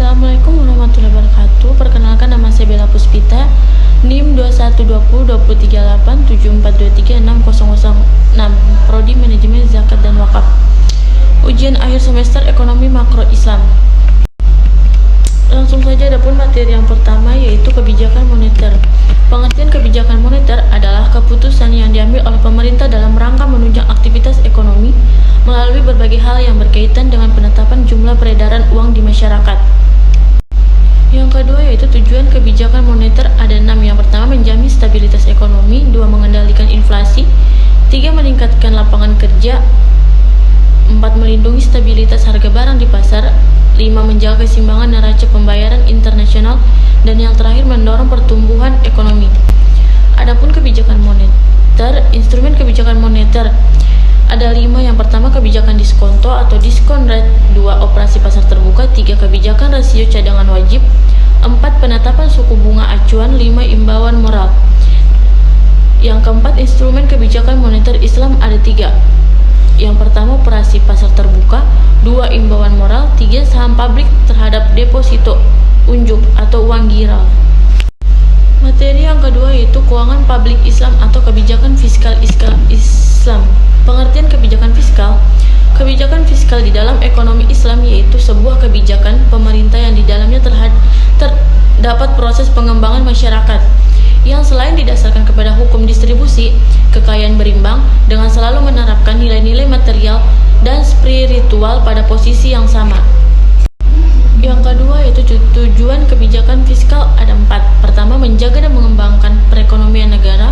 Assalamualaikum warahmatullahi wabarakatuh. Perkenalkan, nama saya Bella Puspita, NIM 2120238742360006, Prodi Manajemen Zakat dan Wakaf. Ujian akhir semester Ekonomi Makro Islam. Langsung saja, adapun materi yang pertama yaitu kebijakan moneter. Pengertian kebijakan moneter adalah keputusan yang diambil oleh pemerintah dalam rangka menunjang aktivitas ekonomi melalui berbagai hal yang berkaitan dengan penetapan jumlah peredaran uang di masyarakat. Yang kedua yaitu tujuan kebijakan moneter ada 6. Yang pertama, menjamin stabilitas ekonomi. 2. Mengendalikan inflasi. 3. Meningkatkan lapangan kerja. 4. Melindungi stabilitas harga barang di pasar. 5. Menjaga keseimbangan neraca pembayaran internasional. Dan yang terakhir, mendorong pertumbuhan ekonomi. Adapun kebijakan moneter, instrumen kebijakan moneter ada 5. Yang pertama, kebijakan diskonto atau diskon rate. 2. Operasi pasar terbuka. 3. Kebijakan rasio cadangan wajib. 4. Penetapan suku bunga acuan. 5. Imbauan moral. Yang keempat, instrumen kebijakan moneter Islam ada 3. Yang pertama, operasi pasar terbuka. 2. Imbauan moral. 3. Saham publik terhadap deposito unjuk atau uang giral. Materi yang kedua yaitu keuangan publik Islam atau kebijakan fiskal Islam. Pengertian kebijakan fiskal. Kebijakan fiskal di dalam ekonomi Islam yaitu sebuah kebijakan pemerintah yang di dalamnya terdapat proses pengembangan masyarakat yang selain didasarkan kepada hukum distribusi kekayaan berimbang dengan selalu menerapkan nilai-nilai material dan spiritual pada posisi yang sama. Yang kedua yaitu tujuan kebijakan fiskal ada 4. Pertama, menjaga dan mengembangkan perekonomian negara.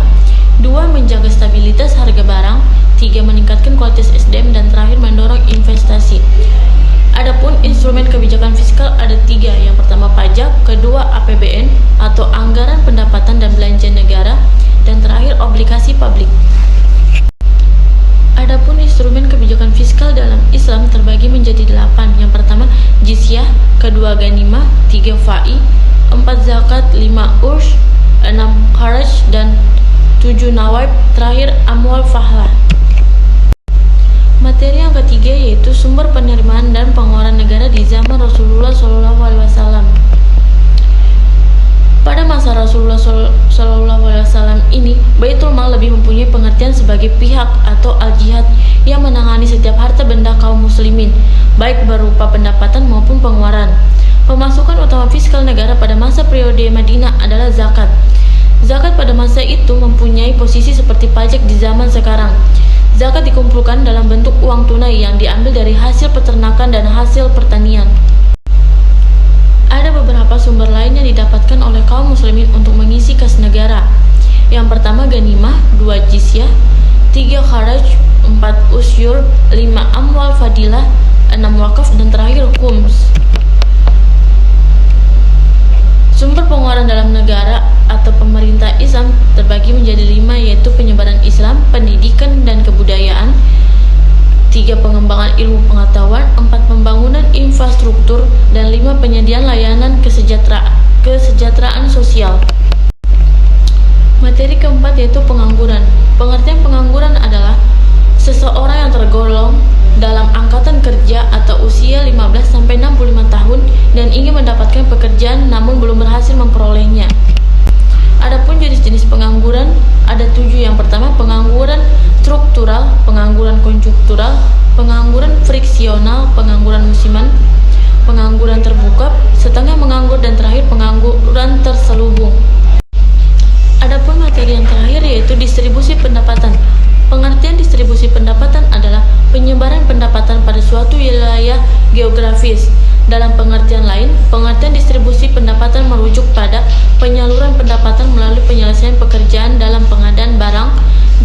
2. Menjaga stabilitas harga barang. 3. Meningkatkan kualitas SDM. Dan terakhir, mendorong investasi. Adapun instrumen kebijakan fiskal ada 3. Yang pertama, pajak. Kedua, APBN atau anggaran pendapatan dan belanja negara. Dan terakhir, obligasi publik. Adapun instrumen kebijakan fiskal dalam Islam terbagi menjadi 8. Yang pertama, jizyah. Kedua, ganimah. 3. Fa'i. 4. Zakat. 5. Ursh. 6. Kharaj. Dan 7. Nawaib. Terakhir, amwal fahlah. Materi yang ketiga yaitu sumber penerimaan dan pengeluaran negara di zaman Rasulullah SAW. Pada masa Rasulullah SAW ini, Baitul Mal lebih mempunyai pengertian sebagai pihak atau al-jihad yang menangani setiap harta benda kaum muslimin, baik berupa pendapatan maupun pengeluaran. Pemasukan utama fiskal negara pada masa periode Madinah adalah zakat. Zakat pada masa itu mempunyai posisi seperti pajak di zaman sekarang. Zakat dikumpulkan dalam bentuk uang tunai yang diambil dari hasil peternakan dan hasil pertanian. Ada beberapa sumber lain yang didapatkan oleh kaum muslimin untuk mengisi kas negara. Yang pertama, ganimah. 2. Jizyah. 3. Kharaj. 4. Usyur. 5. Amwal fadilah. 6. Wakaf. Dan terakhir, khums. Sumber pengeluaran dalam negara atau pemerintah Islam terbagi menjadi 5, yaitu penyebaran Islam, pendidikan dan kebudayaan. 3. Pengembangan ilmu pengetahuan. 4. Pembangunan infrastruktur. Dan 5. Penyediaan layanan kesejahteraan sosial. Materi keempat yaitu pengangguran. Pengertian pengangguran adalah seseorang yang tergolong dalam angkatan kerja atau usia 15-65 tahun dan ingin mendapatkan pekerjaan namun belum berhasil memperolehnya. Adapun jenis-jenis pengangguran ada 7. Yang pertama, pengangguran struktural, pengangguran konjuktural, pengangguran friksional, pengangguran musiman, pengangguran terbuka, setengah menganggur, dan terakhir pengangguran terselubung. Adapun materi yang terakhir yaitu distribusi pendapatan. Pengertian distribusi pendapatan adalah penyebaran pendapatan pada suatu wilayah geografis. Dalam pengertian lain, pengertian distribusi pendapatan merujuk pada penyaluran pendapatan melalui penyelesaian pekerjaan dalam pengadaan barang,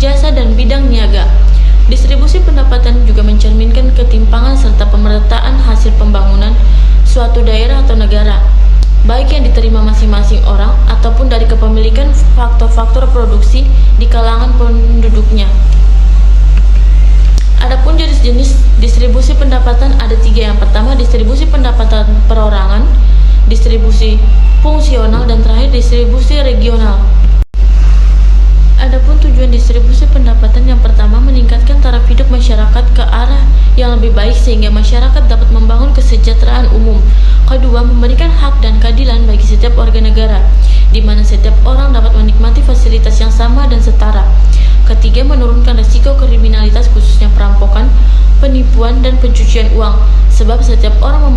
jasa, dan bidang niaga. Distribusi pendapatan juga mencerminkan ketimpangan serta pemerataan hasil pembangunan suatu daerah atau negara, baik yang diterima masing-masing orang ataupun dari kepemilikan faktor-faktor produksi di kalangan penduduknya. Adapun jenis-jenis distribusi pendapatan ada 3. Yang pertama, distribusi pendapatan perorangan, distribusi fungsional, dan terakhir distribusi regional. Adapun tujuan distribusi pendapatan yang pertama, meningkatkan taraf hidup masyarakat ke arah yang lebih baik sehingga masyarakat dapat membangun kesejahteraan umum. Kedua, kedua, memberikan hak dan keadilan bagi setiap warga negara, di mana setiap orang dapat menikmati fasilitas yang sama dan setara. Ketiga, menurunkan risiko kriminalitas khususnya perampokan, penipuan, dan pencucian uang, sebab setiap orang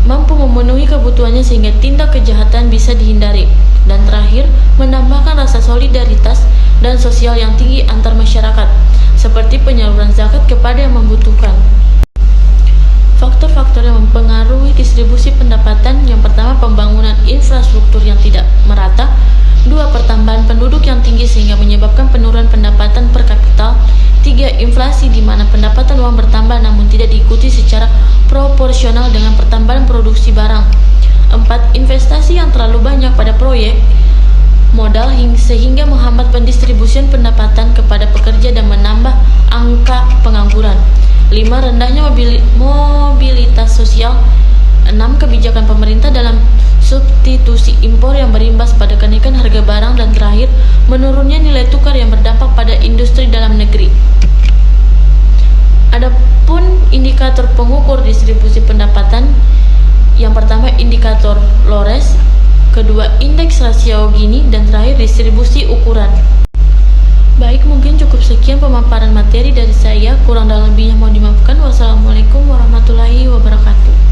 mampu memenuhi kebutuhannya sehingga tindak kejahatan bisa dihindari. Dan terakhir, menambahkan rasa solidaritas dan sosial yang tinggi antar masyarakat, seperti penyaluran zakat kepada yang membutuhkan. Faktor-faktor yang mempengaruhi distribusi pendapatan: yang pertama, pembangunan infrastruktur yang tidak merata. Dua, pertambahan penduduk yang tinggi sehingga menyebabkan penurunan pendapatan per kapita. Tiga, inflasi di mana pendapatan uang bertambah namun tidak diikuti secara proporsional dengan pertambahan produksi barang. Empat, investasi yang terlalu banyak pada proyek modal sehingga menghambat pendistribusian pendapatan kepada pekerja dan menambah angka pengangguran. 5. Rendahnya mobilitas sosial. 6. Kebijakan pemerintah dalam substitusi impor yang berimbas pada kenaikan harga barang. Dan terakhir, menurunnya nilai tukar yang berdampak pada industri dalam negeri. Adapun indikator pengukur distribusi pendapatan: yang pertama, indikator Lorenz, kedua, indeks rasio Gini, dan terakhir, distribusi ukuran. Baik, mungkin cukup sekian pemaparan materi dari saya. Kurang dan lebihnya mohon dimaafkan. Wassalamualaikum warahmatullahi wabarakatuh.